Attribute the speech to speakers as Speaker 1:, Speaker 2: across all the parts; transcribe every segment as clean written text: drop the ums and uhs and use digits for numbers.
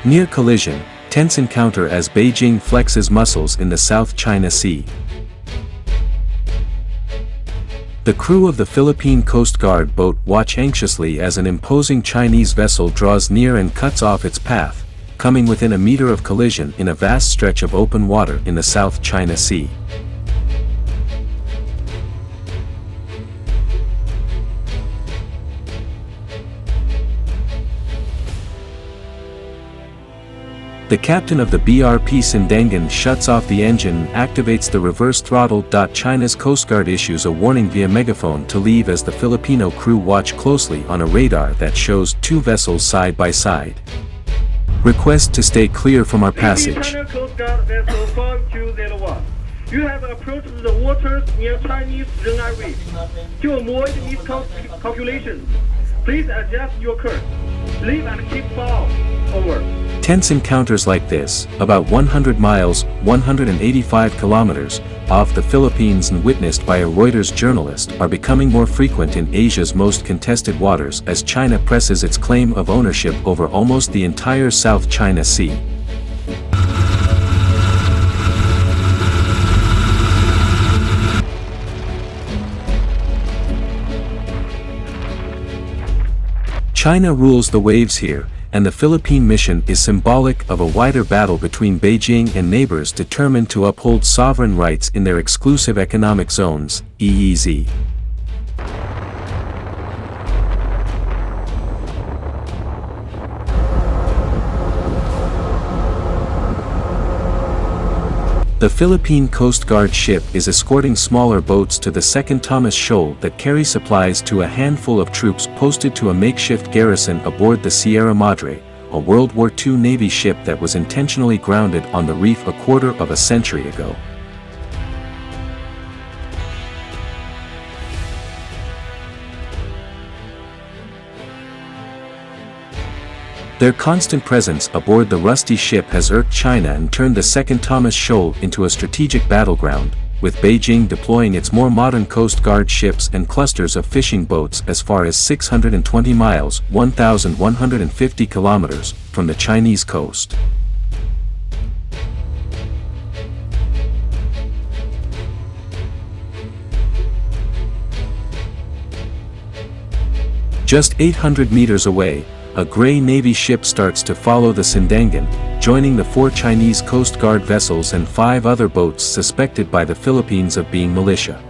Speaker 1: Near collision, tense encounter as Beijing flexes muscles in the South China Sea. The crew of the Philippine Coast Guard boat watch anxiously as an imposing Chinese vessel draws near and cuts off its path, coming within a meter of collision in a vast stretch of open water in the South China Sea. The captain of the BRP Sindangan shuts off the engine and activates the reverse throttle. China's Coast Guard issues a warning via megaphone to leave as the Filipino crew watch closely on a radar that shows two vessels side by side. Request to stay clear from our passage.
Speaker 2: China Coast Guard vessel 5201. You have approached the waters near Chinese Renai Reef. To avoid miscalculations, please adjust your course. Leave and keep foul. Over.
Speaker 1: Tense encounters like this, about 100 miles, 185 kilometers, off the Philippines and witnessed by a Reuters journalist are becoming more frequent in Asia's most contested waters as China presses its claim of ownership over almost the entire South China Sea. China rules the waves here, and the Philippine mission is symbolic of a wider battle between Beijing and neighbors determined to uphold sovereign rights in their exclusive economic zones, EEZ. The Philippine Coast Guard ship is escorting smaller boats to the Second Thomas Shoal that carry supplies to a handful of troops posted to a makeshift garrison aboard the Sierra Madre, a World War II Navy ship that was intentionally grounded on the reef a quarter of a century ago. Their constant presence aboard the rusty ship has irked China and turned the Second Thomas Shoal into a strategic battleground, with Beijing deploying its more modern Coast Guard ships and clusters of fishing boats as far as 620 miles, 1,150 kilometers, from the Chinese coast. Just 800 meters away, a gray Navy ship starts to follow the Sindangan, joining the 4 Chinese Coast Guard vessels and 5 other boats suspected by the Philippines of being militia.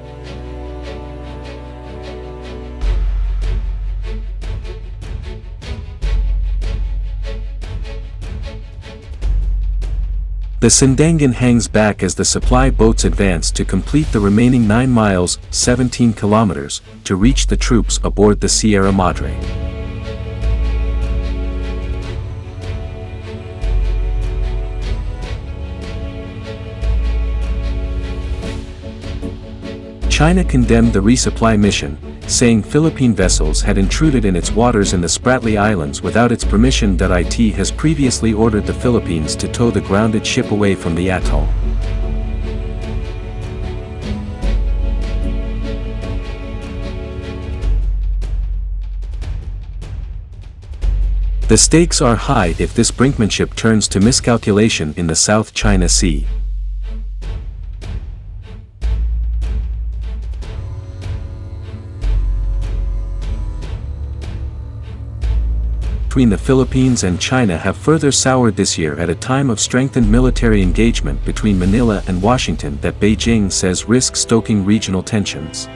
Speaker 1: The Sindangan hangs back as the supply boats advance to complete the remaining 9 miles, 17 kilometers, to reach the troops aboard the Sierra Madre. China condemned the resupply mission, saying Philippine vessels had intruded in its waters in the Spratly Islands without its permission. It has previously ordered the Philippines to tow the grounded ship away from the atoll. The stakes are high if this brinkmanship turns to miscalculation in the South China Sea. Between the Philippines and China have further soured this year at a time of strengthened military engagement between Manila and Washington that Beijing says risks stoking regional tensions.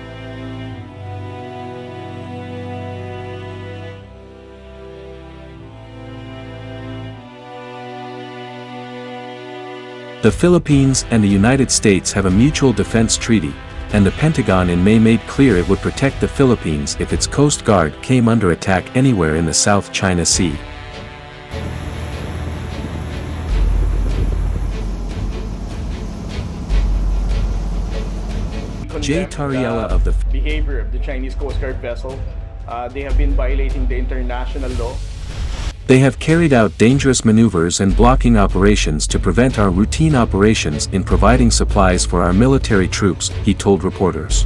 Speaker 1: The Philippines and the United States have a mutual defense treaty, and the Pentagon in May made clear it would protect the Philippines if its Coast Guard came under attack anywhere in the South China Sea. Jay Tariella of the
Speaker 3: behavior of the Chinese Coast Guard vessel. They have been violating the international law.
Speaker 1: They have carried out dangerous maneuvers and blocking operations to prevent our routine operations in providing supplies for our military troops, he told reporters.